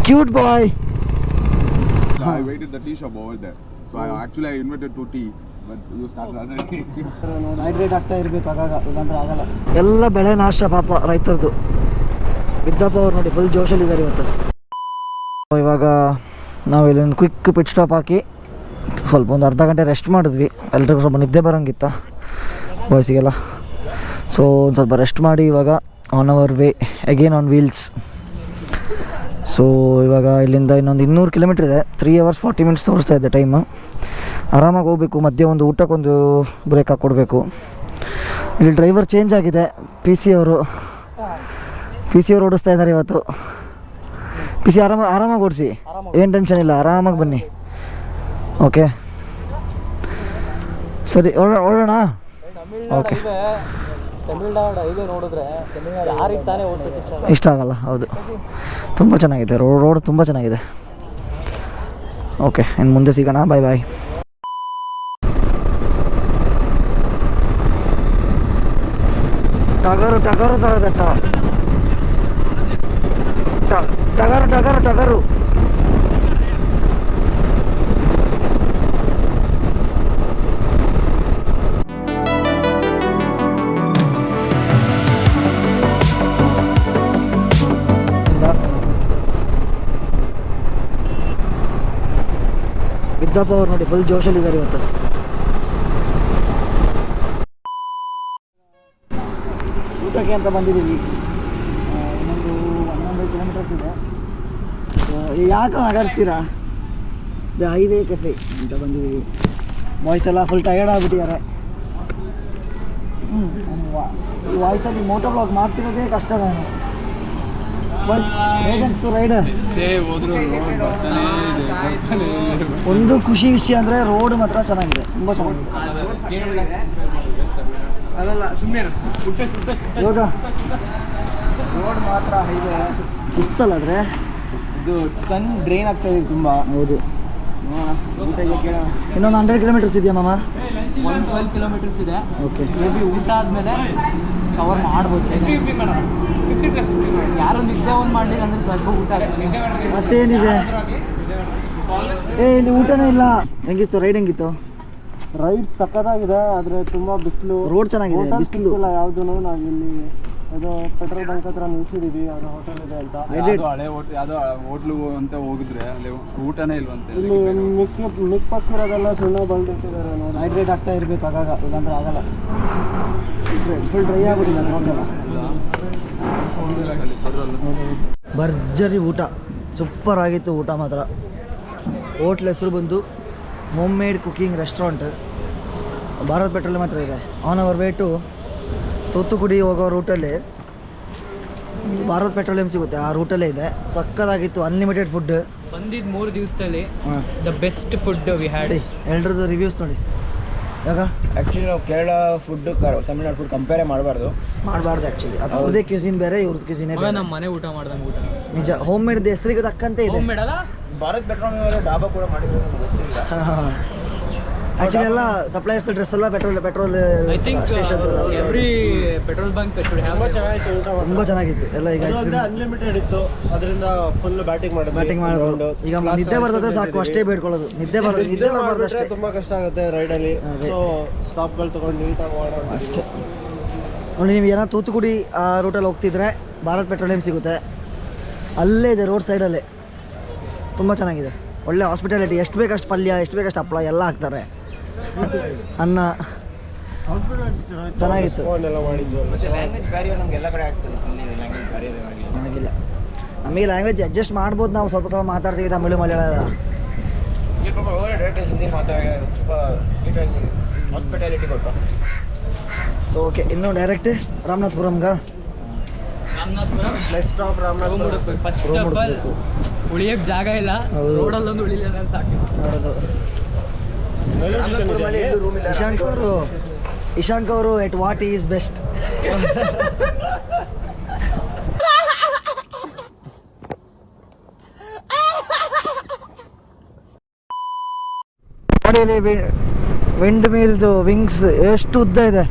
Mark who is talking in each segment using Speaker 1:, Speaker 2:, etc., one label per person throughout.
Speaker 1: Cute boy.
Speaker 2: I waited the tea shop over there. So I invited to tea, but you started already.
Speaker 1: Hydrate ಆಗ್ತಾ ಇರಬೇಕು ಆಗಾಗ, ಇಲ್ಲಾಂದ್ರೆ ಆಗಲ್ಲ. ಎಲ್ಲ ಬೆಳೆ ನಾಶ ಪಾಪ ರೈತರದು. ಬಿದ್ದಪ್ಪ ಅವ್ರು ನೋಡಿ ಫುಲ್ ಜೋಶಲ್ಲಿದ್ದಾರೆ ಇವತ್ತು. ಇವಾಗ ನಾವು ಇಲ್ಲೊಂದು ಕ್ವಿಕ್ ಪಿಟ್ ಸ್ಟಾಪ್ ಹಾಕಿ ಸ್ವಲ್ಪ ಒಂದು ಅರ್ಧ ಗಂಟೆ ರೆಸ್ಟ್ ಮಾಡಿದ್ವಿ. ಎಲ್ರಿಗೂ ಸ್ವಲ್ಪ ನಿದ್ದೆ ಬರೋಂಗಿತ್ತ ಬಾಯ್ಸಿಗೆಲ್ಲ. ಸೊ ಒಂದು ಸ್ವಲ್ಪ ರೆಸ್ಟ್ ಮಾಡಿ ಇವಾಗ on our way again on wheels. So ಇವಾಗ ಇಲ್ಲಿಂದ ಇನ್ನೊಂದು 200 ಕಿಲೋಮೀಟ್ರ್ ಇದೆ. 3 hours 40 minutes ತೋರಿಸ್ತಾ ಇದೆ ಟೈಮು. ಆರಾಮಾಗಿ ಹೋಗಬೇಕು. ಮಧ್ಯೆ ಒಂದು ಊಟಕ್ಕೊಂದು ಬ್ರೇಕ್ ಹಾಕ್ಕೊಡ್ಬೇಕು. ಇಲ್ಲಿ ಡ್ರೈವರ್ ಚೇಂಜ್ ಆಗಿದೆ. ಪಿ ಸಿ ಅವರು ಓಡಿಸ್ತಾ ಇದ್ದಾರೆ ಇವತ್ತು. ಪಿ ಸಿ ಆರಾಮಾಗಿ ಓಡಿಸಿ, ಏನು ಟೆನ್ಷನ್ ಇಲ್ಲ, ಆರಾಮಾಗಿ ಬನ್ನಿ. ಓಕೆ ಸರಿ, ಓಡೋಣ. ಓಕೆ, ಇಷ್ಟ ಆಗಲ್ಲ. ಹೌದು, ತುಂಬ ಚೆನ್ನಾಗಿದೆ ರೋಡ್, ತುಂಬ ಚೆನ್ನಾಗಿದೆ. ಓಕೆ, ಇನ್ನು ಮುಂದೆ ಸಿಗೋಣ. ಬಾಯ್ ಬಾಯ್. ಟಗರು ಥರದ ಟಗರು. ಬಿದ್ದಪ್ಪ ಅವ್ರು ನೋಡಿ ಫುಲ್ ಜೋಶಲ್ಲಿದ್ದಾರೆ ಇವತ್ತು. ಊಟಕ್ಕೆ ಅಂತ ಬಂದಿದ್ದೀವಿ. ಇನ್ನೊಂದು 100 ಕಿಲೋಮೀಟರ್ಸ್ ಇದೆ. ಯಾಕೆ ನಗಾಡಿಸ್ತೀರಾ? ದ ಹೈವೇ ಕೆಫೆ ಅಂತ ಬಂದಿದ್ದೀವಿ. ವಾಯ್ಸ್ ಎಲ್ಲ ಫುಲ್ ಟಯರ್ಡ್ ಆಗಿಬಿಟ್ಟಿದ್ದಾರೆ. ಈ ವಾಯ್ಸಲ್ಲಿ ಮೋಟೋ ಬ್ಲಾಗ್ ಮಾಡ್ತಿರೋದೇ ಕಷ್ಟ. ನಾನು ಬಸ್ ಹೇಗನ್ನಿಸ್ತು ರೈಡ್? ಒಂದು ಖುಷಿ ವಿಷಯ ಅಂದರೆ ರೋಡ್ ಮಾತ್ರ ಚೆನ್ನಾಗಿದೆ, ತುಂಬ ಚೆನ್ನಾಗಿದೆ. ಇವಾಗ ರೋಡ್ ಮಾತ್ರ ಹೈವೇ ಸುಸ್ತಲ್ಲಾದರೆ ಇದು ಸನ್ ಡ್ರೈನ್ ಆಗ್ತಾ ಇದೆ ತುಂಬ. ಹೌದು, ಇನ್ನೊಂದು 100 ಕಿಲೋಮೀಟರ್ಸ್ ಇದೆಯಾ ಮಾಮ?
Speaker 3: 12 ಕಿಲೋಮೀಟರ್ಸ್ ಇದೆ.
Speaker 1: ಓಕೆ,
Speaker 3: ಮೇ ಬಿ ಊಟ ಆದಮೇಲೆ ಕವರ್ ಮಾಡ್ಬೋದು. ಯಾರು ನಿದ್ದೆ ಒಂದು ಮಾಡಲಿಲ್ಲ ಅಂದರೆ ಸ್ವಲ್ಪ ಊಟ
Speaker 1: ಮತ್ತೇನಿದೆ? ಇಲ್ಲಿ ಊಟನೇ ಇಲ್ಲ. ಹೆಂಗಿತ್ತು ರೈಡ್? ಹೆಂಗಿತ್ತು
Speaker 4: ರೈಡ್? ಸಕ್ಕತ್ತಾಗಿದೆ, ಆದರೆ ತುಂಬ ಬಿಸಿಲು.
Speaker 1: ರೋಡ್ ಚೆನ್ನಾಗಿದೆ, ಬಿಸಿಲು
Speaker 4: ಇಲ್ಲ ಯಾವುದೂ. ನಾವು ಇಲ್ಲಿ ಅದು ಪೆಟ್ರೋಲ್ ಬಂಕ್ ಹತ್ರ ನಿಲ್ಸಿದ್ದೀವಿ, ಅದು ಹೋಟೆಲ್ ಇದೆ ಅಂತ.
Speaker 2: ಹಳೆ ಯಾವುದೋ ಹೋಟ್ಲು ಅಂತ ಹೋಗಿದ್ರೆ ಅಲ್ಲಿ ಊಟನೇ ಇಲ್ವಂತೆ.
Speaker 4: ಇಲ್ಲಿ ಮಿಕ್ಕ ಪಕ್ಕಿರೋದೆಲ್ಲ ಸುಣ್ಣ ಬಂದಿರ್ತಿದ್ದಾರೆ ನೋಡಿ.
Speaker 1: ಹೈಡ್ರೇಟ್ ಆಗ್ತಾ ಇರಬೇಕು ಆಗಾಗ, ಇಲ್ಲಾಂದ್ರೆ ಆಗಲ್ಲ. ಫುಲ್ ಡ್ರೈ ಆಗ್ಬಿಟ್ಟಿದೆ ರೋಡೆಲ್ಲ. ಭರ್ಜರಿ ಊಟ, ಸೂಪರ್ ಆಗಿತ್ತು ಊಟ ಮಾತ್ರ. ಹೋಟ್ಲ್ ಹೆಸರು ಬಂದು home made cooking restaurant. Bharat petrol ಮಾತ್ರ ಇದೆ. On our way to Thoothukudi ಹೋಗೋ ರೂಟಲ್ಲಿ ಭಾರತ್ ಪೆಟ್ರೋಲಿಯಂ ಸಿಗುತ್ತೆ, ಆ ರೂಟಲ್ಲೇ ಇದೆ. ಸಕ್ಕತ್ತಾಗಿತ್ತು, ಅನ್ಲಿಮಿಟೆಡ್ ಫುಡ್.
Speaker 3: ಬಂದಿದ್ದು 3 ದಿವಸದಲ್ಲಿ the best food we had.
Speaker 1: ಎಲ್ರದ್ದು ರಿವ್ಯೂಸ್ ನೋಡಿ. ಇವಾಗ
Speaker 4: ಆ್ಯಕ್ಚುಲಿ ನಾವು ಕೇರಳ ಫುಡ್ ತಮಿಳ್ನಾಡು ಫುಡ್ ಕಂಪೇರೇ ಮಾಡಬಾರ್ದು
Speaker 1: ಆ್ಯಕ್ಚುಲಿ. ಅದು ಅವ್ರದ್ದೇ ಕ್ಯೂಸಿನ್ ಬೇರೆ, ಇವ್ರದ್ದು ಕ್ಯೂಸಿನೇ ಬೇರೆ.
Speaker 3: ನಮ್ಮ ಮನೆ ಊಟ ಮಾಡ್ದಂಗೆ ಊಟ
Speaker 1: ನಿಜ. ಹೋಮ್ ಮೇಡ್ ಹೆಸರಿಗೆ ತಕ್ಕಂತೆ ಇದೆ.
Speaker 3: ಹೋಮ್ ಮೇಡ್ ಅಲ್ಲ,
Speaker 4: ಭಾರತ್ ಪೆಟ್ರೋಲ್ ಡಾಬಾ ಕೂಡ ಮಾಡಿದ್ರು ಗೊತ್ತಿಲ್ಲ.
Speaker 1: ಆ್ಯಕ್ಚುಲಿ ಎಲ್ಲ ಸಪ್ಲೈಸ್ ಡ್ರೆಸ್ ಎಲ್ಲ petrol
Speaker 3: I think
Speaker 1: station
Speaker 3: every petrol bunk should have.
Speaker 4: ಚೆನ್ನಾಗಿತ್ತು ಊಟ,
Speaker 1: ತುಂಬ ಚೆನ್ನಾಗಿತ್ತು ಎಲ್ಲ. ಈಗ
Speaker 4: ಅನ್ಲಿಮಿಟೆಡ್ ಇತ್ತು, ಅದರಿಂದ ಫುಲ್ ಬ್ಯಾಟಿಂಗ್
Speaker 1: ಮಾಡೋದು. ಈಗ ನಿದ್ದೆ ಬರ್ತದೆ ಸಾಕು, ಅಷ್ಟೇ ಬೇಡ್ಕೊಳ್ಳೋದು. ನಿದ್ದೆ ಬರಬಾರ್ದು ಅಷ್ಟೇ.
Speaker 4: ತುಂಬಾ ಕಷ್ಟ ಆಗುತ್ತೆ ರೈಡಲ್ಲಿ. ಸೊ ಸ್ಟಾಪ್ಗಳು ತಗೊಂಡು ನೀಟಾಗಿ ಮಾಡೋದು
Speaker 1: ಅಷ್ಟೇ. ನೋಡಿ, ನೀವು ಏನೋ ತೂತುಕುಡಿ ಆ ರೂಟಲ್ಲಿ ಹೋಗ್ತಿದ್ರೆ ಭಾರತ್ ಪೆಟ್ರೋಲಿಯಂ ಸಿಗುತ್ತೆ, ಅಲ್ಲೇ ಇದೆ ರೋಡ್ ಸೈಡಲ್ಲೇ. ತುಂಬ ಚೆನ್ನಾಗಿದೆ, ಒಳ್ಳೆ ಹಾಸ್ಪಿಟಾಲಿಟಿ. ಎಷ್ಟು ಬೇಕಷ್ಟು ಪಲ್ಯ, ಎಷ್ಟು ಬೇಕಷ್ಟು ಹಪ್ಪಳ ಎಲ್ಲ ಹಾಕ್ತಾರೆ. ಅನ್ನ ಚೆನ್ನಾಗಿತ್ತು. ಚೆನ್ನಾಗಿಲ್ಲ. ನಮಗೆ ಲ್ಯಾಂಗ್ವೇಜ್ ಅಡ್ಜಸ್ಟ್ ಮಾಡ್ಬೋದು, ನಾವು ಸ್ವಲ್ಪ ಸ್ವಲ್ಪ ಮಾತಾಡ್ತೀವಿ ತಮಿಳು ಮಲಯಾಳ. ಸೊ ಓಕೆ, ಇನ್ನು ಡೈರೆಕ್ಟ್ ರಾಮನಾಥಪುರಂಗ.
Speaker 3: ಉಳಿಯಕ್ಕೆ ಜಾಗ ಇಲ್ಲ, ರೋಡಲ್ಲೊಂದು ಉಳಿಲಿಲ್ಲ ಸಾಕು.
Speaker 1: ನೋಡೋದು ಇಶಾಂಕ್ ಅವರು ಎಟ್ ವಾಟ್ ಈಸ್ ಬೆಸ್ಟ್. ನೋಡಿ, ವಿಂಡ್ ಮಿಲ್ದು ವಿಂಗ್ಸ್ ಎಷ್ಟು ಉದ್ದ ಇದೆ.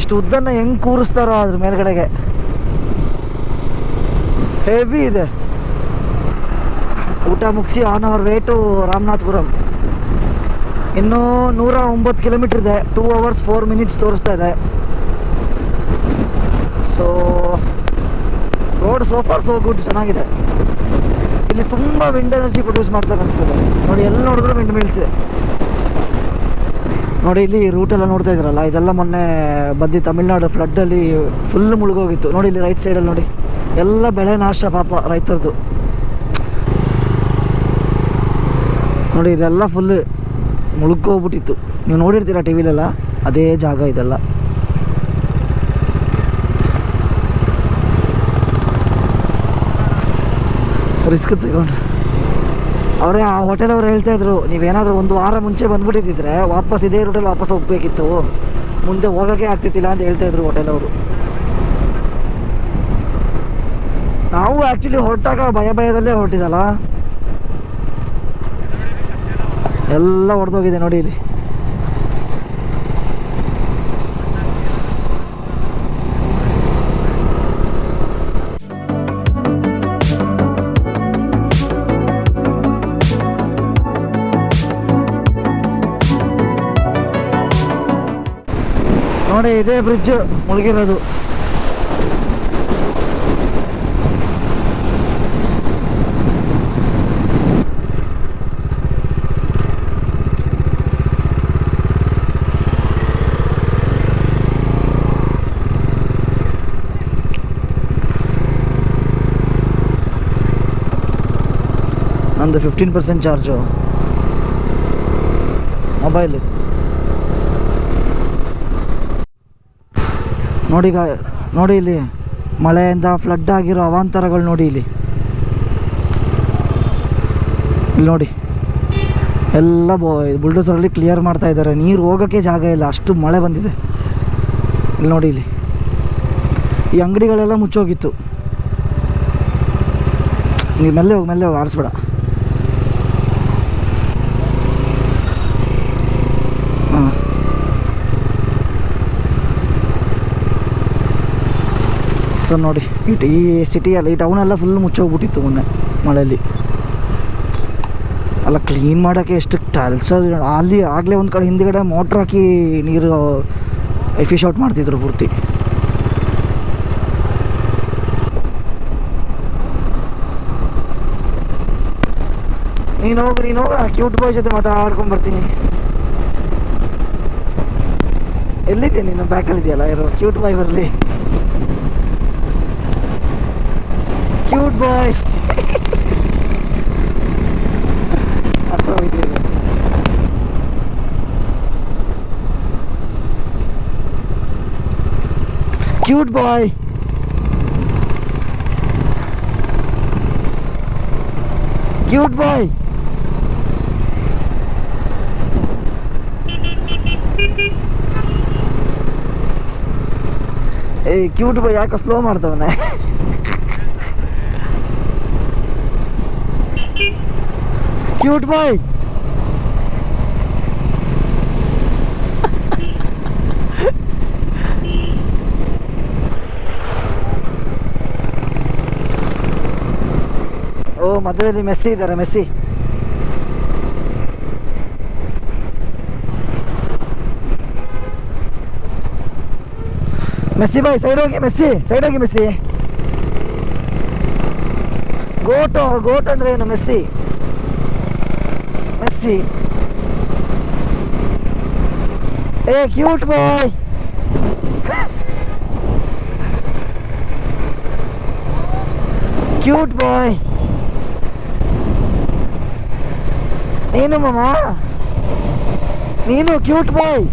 Speaker 1: ಇಷ್ಟು ಉದ್ದನ್ನ ಹೆಂಗೆ ಕೂರಿಸ್ತಾರೋ ಅದ್ರ ಮೇಲ್ಗಡೆಗೆ. ಹೆವಿ ಇದೆ. ಊಟ ಮುಗಿಸಿ on our way to Ramanathapuram. ಇನ್ನೂ 109 ಕಿಲೋಮೀಟರ್ ಇದೆ. 2 hours 4 minutes ತೋರಿಸ್ತಾ ಇದೆ. So road so for so good, ಚೆನ್ನಾಗಿದೆ. ಇಲ್ಲಿ ತುಂಬ ವಿಂಡ್ ಎನರ್ಜಿ ಪ್ರೊಡ್ಯೂಸ್ ಮಾಡ್ತಾರೆ ಅನಿಸ್ತದೆ ನೋಡಿ. ಎಲ್ಲಿ ನೋಡಿದ್ರು ವಿಂಡ್ ಮಿಲ್ಸ್ ನೋಡಿ. ಇಲ್ಲಿ ರೂಟೆಲ್ಲ ನೋಡ್ತಾ ಇದ್ದೀರಲ್ಲ, ಇದೆಲ್ಲ ಮೊನ್ನೆ ಬಂದು ತಮಿಳ್ನಾಡು ಫ್ಲಡ್ಡಲ್ಲಿ ಫುಲ್ ಮುಳುಗೋಗಿತ್ತು ನೋಡಿ. ಇಲ್ಲಿ ರೈಟ್ ಸೈಡಲ್ಲಿ ನೋಡಿ, ಎಲ್ಲ ಬೆಳೆ ನಾಶ ಪಾಪ ರೈತರದ್ದು ನೋಡಿ. ಇದೆಲ್ಲ ಫುಲ್ ಮುಳುಗೋಗ್ಬಿಟ್ಟಿತ್ತು. ನೀವು ನೋಡಿರ್ತೀರ ಟಿ ವಿಲೆಲ್ಲ, ಅದೇ ಜಾಗ ಇದೆಲ್ಲ. ರಿಸ್ಕ್ ತಗೊಂಡು ಅವರೇ ಆ ಹೋಟೆಲ್ ಅವ್ರು ಹೇಳ್ತಾ ಇದ್ರು, ನೀವೇನಾದರೂ 1 ವಾರ ಮುಂಚೆ ಬಂದ್ಬಿಟ್ಟಿದ್ದರೆ ವಾಪಸ್ ಇದೇ ರೂಟಲ್ಲಿ ವಾಪಸ್ ಹೋಗ್ಬೇಕಿತ್ತು, ಮುಂದೆ ಹೋಗೋಕ್ಕೆ ಆಗ್ತಿತ್ತಿಲ್ಲ ಅಂತ ಹೇಳ್ತಾ ಇದ್ರು ಹೋಟೆಲ್ ಅವರು. ನಾವು ಆ್ಯಕ್ಚುಲಿ ಹೊರಟಾಗ ಭಯದಲ್ಲೇ ಹೊರಟಿದ್ದಲ್ಲ, ಎಲ್ಲ ಹೊಡೆದೋಗಿದೆ ನೋಡಿ. ಇಲ್ಲಿ ನೋಡಿ, ಇದೇ ಬ್ರಿಡ್ಜ್ ಮುಳುಗಿರೋದು. ನಂದು 15% ಚಾರ್ಜು ಮೊಬೈಲ್. ನೋಡಿ ಇಲ್ಲಿ ಮಳೆಯಿಂದ ಫ್ಲಡ್ ಆಗಿರೋ ಅವಾಂತರಗಳು ನೋಡಿ. ಇಲ್ಲಿ ನೋಡಿ ಎಲ್ಲ ಬುಲ್ಡೋಸರಲ್ಲಿ ಕ್ಲಿಯರ್ ಮಾಡ್ತಾ ಇದ್ದಾರೆ. ನೀರು ಹೋಗೋಕ್ಕೆ ಜಾಗ ಇಲ್ಲ, ಅಷ್ಟು ಮಳೆ ಬಂದಿದೆ. ಇಲ್ಲಿ ನೋಡಿ, ಇಲ್ಲಿ ಈ ಅಂಗಡಿಗಳೆಲ್ಲ ಮುಚ್ಚೋಗಿತ್ತು. ನೀವು ಮೆಲ್ಲೆ ಹೋಗಿ ಆರಿಸ್ಬೇಡ. ಹಾಂ, ಸೊ ನೋಡಿ ಈ ಸಿಟಿಯಲ್ಲಿ, ಈ ಟೌನೆಲ್ಲ ಫುಲ್ ಮುಚ್ಚೋಗ್ಬಿಟ್ಟಿತ್ತು ಮೊನ್ನೆ ಮಳೆಯಲ್ಲಿ. ಅಲ್ಲ ಕ್ಲೀನ್ ಮಾಡೋಕ್ಕೆ ಎಷ್ಟು ಟೈಲ್ಸ್ ಅಲ್ಲಿ ಆಗಲೇ ಒಂದು ಕಡೆ ಹಿಂದ್ಗಡೆ ಮೋಟ್ರ್ ಹಾಕಿ ನೀರು ಫಿಶ್ ಔಟ್ ಮಾಡ್ತಿದ್ರು ಪೂರ್ತಿ. ನೀನು ಹೋಗ, ಕ್ಯೂಟ್ ಬಾಯ್ ಜೊತೆ ಮಾತಾಡ್ಕೊಂಡು ಬರ್ತೀನಿ. ಎಲ್ಲಿದ್ದೆ ನೀನು? ಬ್ಯಾಕಲ್ಲಿದೆಯಲ್ಲ, ಇರೋ ಕ್ಯೂಟ್ ಬಾಯ್ ಬರಲಿ. ಕ್ಯೂಟ್ ಬಾಯ್ ಅರ್ಥ ಹೋಯ್ತಿದೆ. ಕ್ಯೂಟ್ ಬಾಯ್, ಕ್ಯೂಟ್ ಬಾಯ್. ಏ ಕ್ಯೂಟ್ ಬಾಯ್ ಯಾಕೆ ಸ್ಲೋ ಮಾಡ್ತವನೆ? ಕ್ಯೂಟ್ ಬಾಯ್, ಓ ಮಧ್ಯದಲ್ಲಿ ಮೆಸ್ಸಿ ಇದ್ದಾರೆ. ಮೆಸ್ಸಿ ಬಾಯ್ ಸೈಡ್ ಹೋಗಿ. ಮೆಸ್ಸಿ ಗೋಟ್ ಅಂದ್ರೆ ಏನು? ಮೆಸ್ಸಿ ಏ ಕ್ಯೂಟ್ ಬಾಯ್. ಕ್ಯೂಟ್ ಬಾಯ್ ನೀನು ಮಾಮ, ನೀನು cute bye.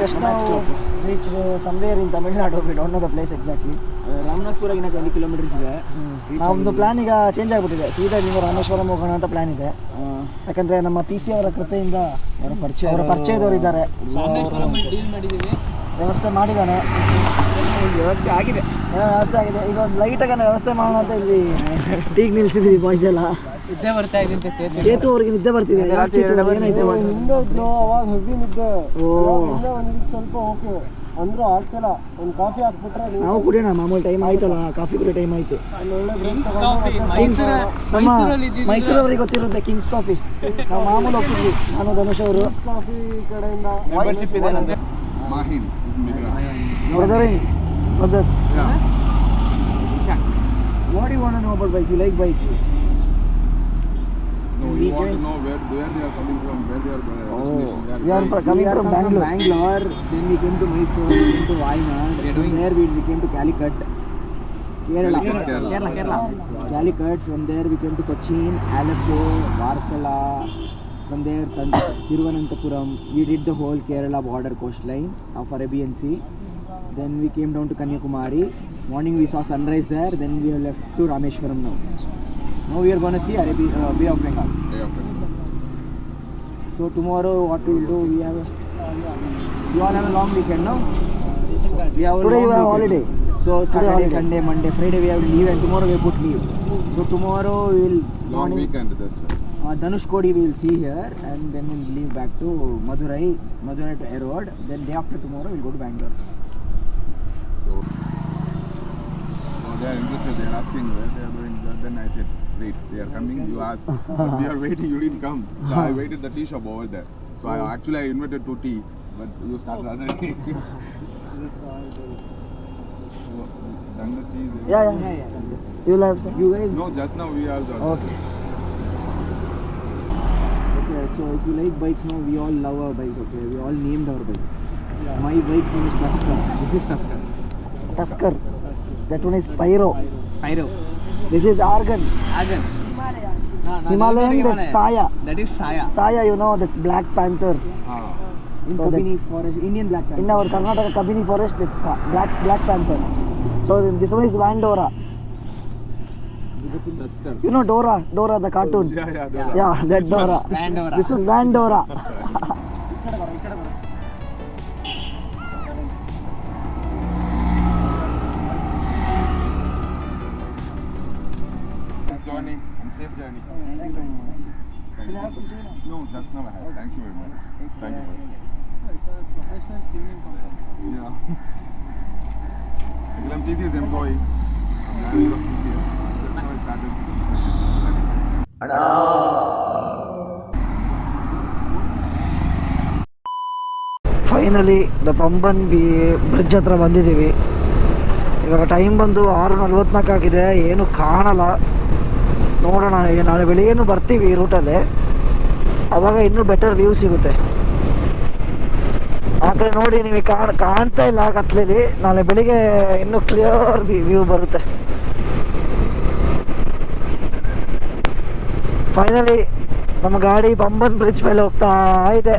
Speaker 1: just now reached somewhere in Tamil Nadu. We don't know the place exactly.
Speaker 3: Ramanathapura ಇನ್ನ 20 ಕಿಲೋಮೀಟರ್ಸ್ ಇದೆ.
Speaker 1: ನಮ್ಮದು ಪ್ಲಾನ್ ಈಗ ಚೇಂಜ್ ಆಗಿಬಿಟ್ಟಿದೆ. ಸೀದಾ ಇಲ್ಲಿಂದ ರಾಮೇಶ್ವರಂ ಹೋಗೋಣ ಅಂತ ಪ್ಲಾನ್ ಇದೆ. ಯಾಕಂದರೆ ನಮ್ಮ PC ಅವರ ಕೃಪೆಯಿಂದ ಅವರ ಪರಿಚಯದವರು ಇದ್ದಾರೆ.
Speaker 3: ಡೀಲ್ ಮಾಡಿದ್ದೀವಿ,
Speaker 1: ವ್ಯವಸ್ಥೆ ಮಾಡಿದ್ದಾನೆ.
Speaker 3: ವ್ಯವಸ್ಥೆ ಆಗಿದೆ.
Speaker 1: ಏನೋ ವ್ಯವಸ್ಥೆ ಆಗಿದೆ. ಈಗ ಒಂದು ಲೈಟಾಗಿ ವ್ಯವಸ್ಥೆ ಮಾಡೋಣ ಅಂತ ಇಲ್ಲಿ ಟೀಗೆ ನಿಲ್ಸಿದ್ವಿ ಬಾಯ್ಸ್ ಎಲ್ಲ.
Speaker 3: ನಿದ್ದೆ ಬರ್ತಾ ಇದೆ ಅಂತ
Speaker 1: ಚೇತು ಅವ್ರಿಗೆ ನಿದ್ದೆ ಬರ್ತಿದೆ. ಯಾಕೆ ಚೇತು ಏನಾಯ್ತು?
Speaker 4: ಹಿಂದೆ ಇದ್ರು ಅವಾಗ ಹೆವಿ ನಿದ್ದೆ.
Speaker 1: ಓ
Speaker 4: ಹಿಂದೆ ಒಂದಿದ್ದು ಸ್ವಲ್ಪ ಓಕೆ ಅಂದ್ರೂ ಆಗ್ತಿಲ್ಲ. ಒಂದು ಕಾಫಿ ಹಾಕ್ಬಿಟ್ರೆ
Speaker 1: ನಾವು ಕುಡಿಯೋಣ, ಮಾಮೂಲಿ ಟೈಮ್ ಆಯ್ತಲ್ಲ, ಕಾಫಿ ಕುಡಿಯೋ ಟೈಮ್ ಆಯ್ತು.
Speaker 4: ಒಳ್ಳೆ
Speaker 3: ಕಿಂಗ್ಸ್ ಕಾಫಿ
Speaker 1: ನಮ್ಮ ಮೈಸೂರವ್ರಿಗೆ ಗೊತ್ತಿರುತ್ತೆ ಕಿಂಗ್ಸ್ ಕಾಫಿ. ನಾವು ಮಾಮೂಲಿ ಹೋಗ್ತಿದ್ವಿ, ನಾನು ಧನುಷ್ ಅವರು.
Speaker 4: ಕಾಫಿ ಕಡೆಯಿಂದ
Speaker 3: ಮೆಂಬರ್ಶಿಪ್ ಇದೆ ನಮ್ಗೆ.
Speaker 2: Mahin is Migra.
Speaker 1: brothers.
Speaker 2: Yeah.
Speaker 1: What do you want to know about bikes? You like bike?
Speaker 2: No, we want to know where they are coming from, where they are
Speaker 1: We are coming from Bangalore.
Speaker 5: Bangalore, then we came to Mysore, we came to Wayanad, from there we came to Calicut, Kerala. Calicut, from there we came to Cochin, Aleppo, Varkala, from there Thiruvananthapuram. We did the whole Kerala border coastline of Arabian Sea. Then we came down to Kanyakumari. Morning we saw sunrise there, then we have left to Rameshwaram now. Now we are going to see Bay of Bengal. So tomorrow what we will do, we all have a long weekend now. We have
Speaker 1: Today you have
Speaker 5: weekend.
Speaker 1: holiday.
Speaker 5: So Saturday,
Speaker 1: holiday.
Speaker 5: Sunday, Monday, Friday we have to leave and tomorrow we put leave. So tomorrow we will
Speaker 2: Long weekend, that's it.
Speaker 5: Dhanush Kodi we will see here and then we will leave back to Madurai to Erode. Then day after tomorrow we will go to Bangalore.
Speaker 2: So they are interested, they are asking where they are going. Then I said, wait, they are coming, you asked. But we are waiting, you didn't come. So I waited the tea shop over there. So I invited to tea, but you started already. Done the tea?
Speaker 1: Yeah. You will have some?
Speaker 5: You guys,
Speaker 2: No, just now we are done.
Speaker 1: Okay.
Speaker 5: okay, so if you like bikes now, we all love our bikes, okay? We all named our bikes. My bike's name is Tusker. This is Tusker.
Speaker 1: Tusker. That one is Pyro.
Speaker 5: Pyro.
Speaker 1: This is Argan.
Speaker 5: Agan.
Speaker 1: Himalayan, that's Saya.
Speaker 5: That is Saya.
Speaker 1: Saya, you know, that's Black Panther.
Speaker 5: In
Speaker 1: So
Speaker 5: Kabini
Speaker 1: that's-
Speaker 5: forest, Indian black panther.
Speaker 1: In our Karnataka Kabini forest, it's Black Panther. So this one is Vandora.
Speaker 2: Tusker.
Speaker 1: You know Dora the cartoon?
Speaker 2: Yeah.
Speaker 1: Yeah, that Dora.
Speaker 5: Vandora.
Speaker 1: This one Vandora.
Speaker 2: Journey and safe journey. No, just now I had. Thank you very much. Thank you. Yeah. Like TCS employee. I'm manager of TCS. Just now I started.
Speaker 1: Finally the Pamban bridge ಹತ್ರ ಬಂದಿದ್ದೀವಿ. ಇವಾಗ time ಬಂದು 6:44 ಆಗಿದೆ, ಏನು ಕಾಣಲ್ಲ. ನೋಡೋಣ, ಈಗ ನಾಳೆ ಬೆಳಿಗ್ಗೆನೂ ಬರ್ತೀವಿ ಈ ರೂಟಲ್ಲೇ, ಆವಾಗ ಇನ್ನೂ ಬೆಟರ್ ವ್ಯೂ ಸಿಗುತ್ತೆ. ಆ ಕಡೆ ನೋಡಿ, ನಿಮಗೆ ಕಾಣ್ತಾ ಇಲ್ಲ ಕತ್ಲೇಲಿ. ನಾಳೆ ಬೆಳಿಗ್ಗೆ ಇನ್ನೂ ಕ್ಲಿಯರ್ ವ್ಯೂ ಬರುತ್ತೆ. ಫೈನಲಿ ನಮ್ಮ ಗಾಡಿ ಪಂಬನ್ ಬ್ರಿಡ್ಜ್ ಮೇಲೆ ಹೋಗ್ತಾ ಇದೆ.